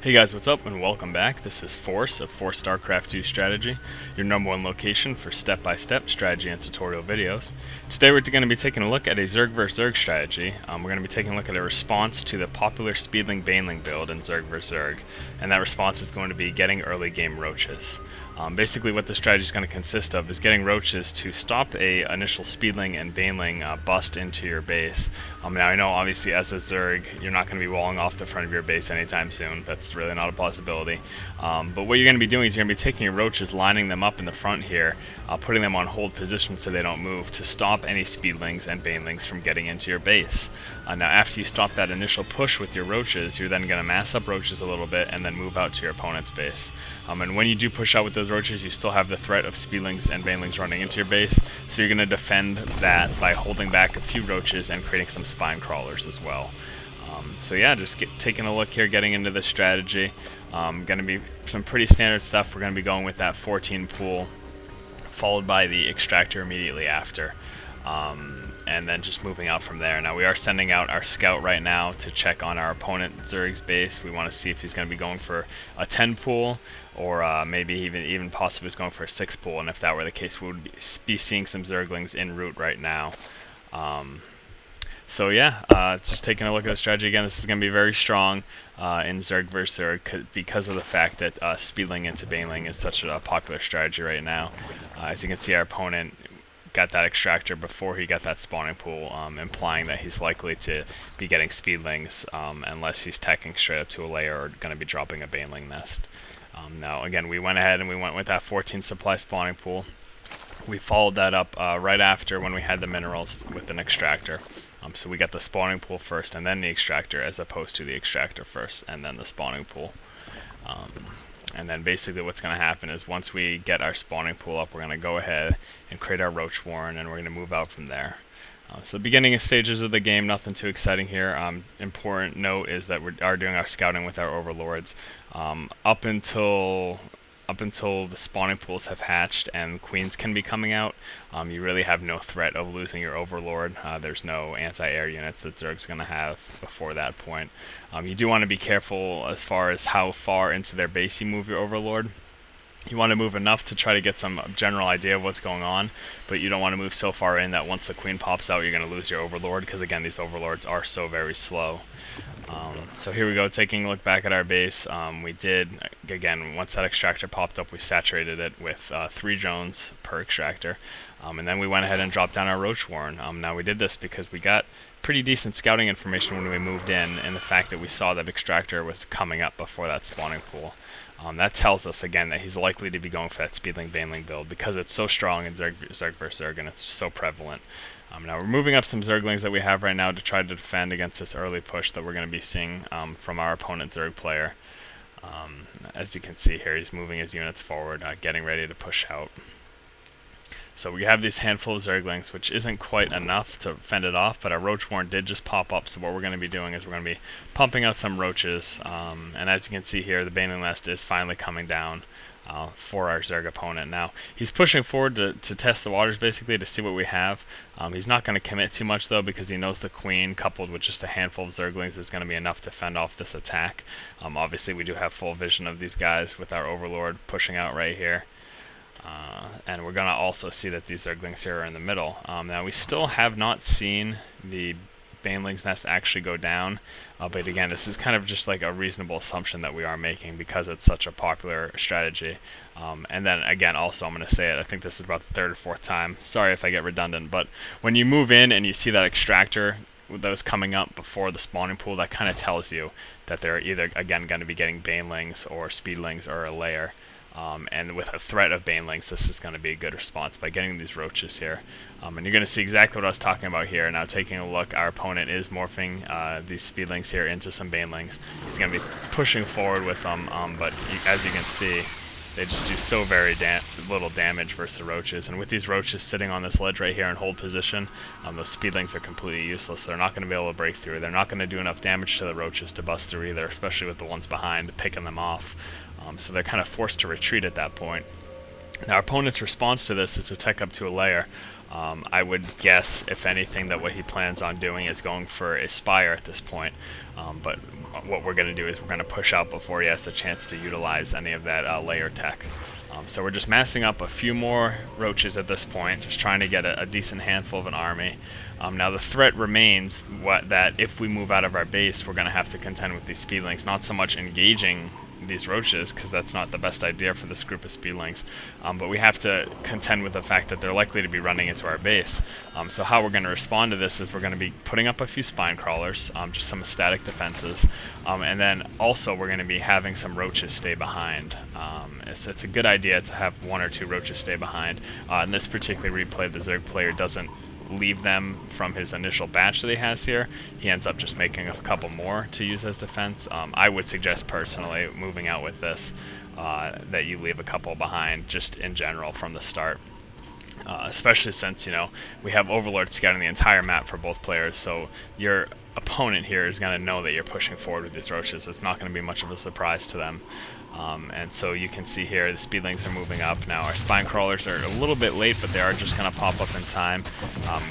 Hey guys, what's up and welcome back. This is Force of Force StarCraft 2 Strategy, your #1 location for step-by-step strategy and tutorial videos. Today we're going to be taking a look at a Zerg vs Zerg strategy. We're going to be taking a look at a response to the popular Speedling Baneling build in Zerg vs Zerg, and that response is going to be getting early game Roaches. Basically what the strategy is going to consist of is getting Roaches to stop a initial Speedling and Baneling bust into your base. Now I know obviously as a Zerg you're not going to be walling off the front of your base anytime soon. That's really not a possibility. But what you're going to be doing is you're going to be taking your Roaches, lining them up in the front here, putting them on hold position so they don't move to stop any Speedlings and Banelings from getting into your base. Now after you stop that initial push with your Roaches, you're then going to mass up Roaches a little bit and then move out to your opponent's base. And when you do push out with those Roaches, you still have the threat of Speedlings and Banelings running into your base, so you're going to defend that by holding back a few Roaches and creating some spine crawlers as well. So yeah, just taking a look here, getting into the strategy. Going to be some pretty standard stuff. We're going to be going with that 14 pool, followed by the extractor immediately after. And then just moving out from there. Now we are sending out our scout right now to check on our opponent Zerg's base. We want to see if he's going to be going for a 10 pool or maybe even possibly is going for a 6 pool, and if that were the case we would be seeing some Zerglings en route right now. So yeah, just taking a look at the strategy again. This is going to be very strong in Zerg vs Zerg because of the fact that Speedling into Baneling is such a popular strategy right now. As you can see, our opponent got that extractor before he got that spawning pool, implying that he's likely to be getting Speedlings unless he's teching straight up to a layer or going to be dropping a Baneling nest. Now again, we went ahead and we went with that 14 supply spawning pool. We followed that up right after when we had the minerals with an extractor. So we got the spawning pool first and then the extractor, as opposed to the extractor first and then the spawning pool. And then basically what's going to happen is once we get our spawning pool up, we're going to go ahead and create our Roach Warren, and we're going to move out from there. So the beginning stages of the game, nothing too exciting here. Important note is that we are doing our scouting with our overlords. Up until the spawning pools have hatched and queens can be coming out, you really have no threat of losing your overlord. There's no anti-air units that Zerg's going to have before that point. You do want to be careful as far as how far into their base you move your overlord. You want to move enough to try to get some general idea of what's going on, but you don't want to move so far in that once the queen pops out you're going to lose your overlord, because again these overlords are so very slow. So here we go, taking a look back at our base. We did, again, once that extractor popped up, we saturated it with 3 drones per extractor. And then we went ahead and dropped down our Roach Warren. Now we did this because we got pretty decent scouting information when we moved in, and the fact that we saw that extractor was coming up before that spawning pool. That tells us, again, that he's likely to be going for that Speedling Baneling build because it's so strong in Zerg vs Zerg and it's so prevalent. Now we're moving up some Zerglings that we have right now to try to defend against this early push that we're going to be seeing from our opponent Zerg player. As you can see here, he's moving his units forward, getting ready to push out. So we have this handful of Zerglings, which isn't quite enough to fend it off, but our Roach Warren did just pop up, so what we're going to be doing is we're going to be pumping out some Roaches, and as you can see here, the Baneling nest is finally coming down for our Zerg opponent. Now, he's pushing forward to test the waters, basically, to see what we have. He's not going to commit too much, though, because he knows the queen, coupled with just a handful of Zerglings, is going to be enough to fend off this attack. Obviously, we do have full vision of these guys with our Overlord pushing out right here. And we're going to also see that these Zerglings here are in the middle. Now, we still have not seen the Baneling's nest actually go down, but again, this is kind of just like a reasonable assumption that we are making because it's such a popular strategy. And then again, also I'm going to say it, I think this is about the 3rd or 4th time, sorry if I get redundant, but when you move in and you see that extractor that was coming up before the spawning pool, that kind of tells you that they're either, again, going to be getting Banelings or Speedlings or a layer. And with a threat of Banelings, this is going to be a good response by getting these Roaches here. And you're going to see exactly what I was talking about here. Now, taking a look, our opponent is morphing these Speedlings here into some Banelings. He's going to be pushing forward with them, but as you can see, they just do so very little damage versus the Roaches. And with these Roaches sitting on this ledge right here in hold position, those Speedlings are completely useless. They're not going to be able to break through. They're not going to do enough damage to the Roaches to bust through either, especially with the ones behind, picking them off. So they're kind of forced to retreat at that point. Now, our opponent's response to this is to tech up to a layer. I would guess, if anything, that what he plans on doing is going for a Spire at this point. But what we're going to do is we're going to push out before he has the chance to utilize any of that layer tech. So we're just massing up a few more roaches at this point, just trying to get a decent handful of an army. Now the threat remains that if we move out of our base, we're going to have to contend with these speedlings, not so much engaging these roaches, because that's not the best idea for this group of speedlings, but we have to contend with the fact that they're likely to be running into our base. So how we're going to respond to this is we're going to be putting up a few spine crawlers, just some static defenses, and then also we're going to be having some roaches stay behind. It's a good idea to have 1 or 2 roaches stay behind. In this particular replay, the Zerg player doesn't leave them from his initial batch that he has here. He ends up just making a couple more to use as defense. I would suggest personally, moving out with this, that you leave a couple behind just in general from the start. Especially since, you know, we have Overlord scouting the entire map for both players, so your opponent here is going to know that you're pushing forward with these roaches. It's not going to be much of a surprise to them. And so you can see here the speedlings are moving up. Now our spine crawlers are a little bit late, but they are just going to pop up in time.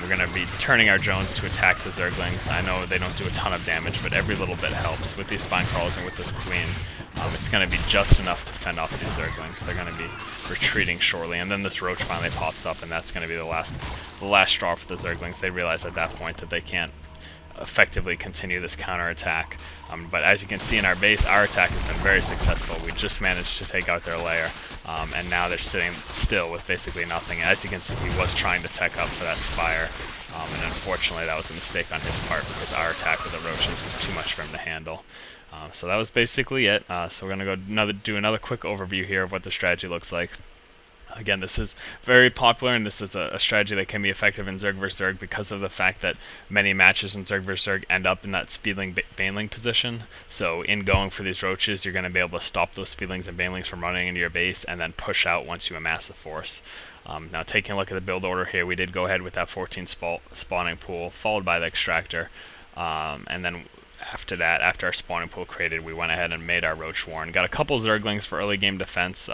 We're going to be turning our drones to attack the Zerglings. I know they don't do a ton of damage, but every little bit helps. With these spine crawlers and with this queen, it's going to be just enough to fend off these Zerglings. They're going to be retreating shortly, and then this roach finally pops up, and that's going to be the last straw for the Zerglings. They realize at that point that they can't effectively continue this counterattack. But as you can see in our base, our attack has been very successful. We just managed to take out their lair, and now they're sitting still with basically nothing. As you can see, he was trying to tech up for that spire, and unfortunately that was a mistake on his part because our attack with the roaches was too much for him to handle. So that was basically it. So we're going to go do another quick overview here of what the strategy looks like. Again, this is very popular, and this is a strategy that can be effective in Zerg vs Zerg because of the fact that many matches in Zerg vs Zerg end up in that speedling Baneling position. So in going for these roaches, you're going to be able to stop those speedlings and Banelings from running into your base and then push out once you amass the force. Now taking a look at the build order here, we did go ahead with that 14 spawning pool, followed by the extractor, and then after that, after our spawning pool created, we went ahead and made our Roach Warren. Got a couple Zerglings for early game defense,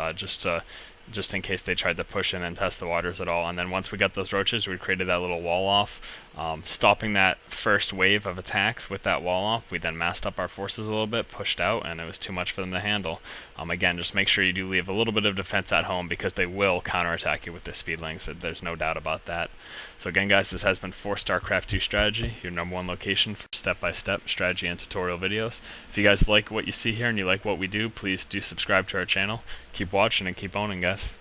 just in case they tried to push in and test the waters at all. And then once we got those roaches, we created that little wall off, stopping that first wave of attacks with that wall off. We then massed up our forces a little bit, pushed out, and it was too much for them to handle. Again, just make sure you do leave a little bit of defense at home because they will counterattack you with the speedlings. There's no doubt about that. So again, guys, this has been for StarCraft 2 Strategy, your #1 location for step-by-step strategy and tutorial videos. If you guys like what you see here and you like what we do, please do subscribe to our channel. Keep watching and keep owning, guys.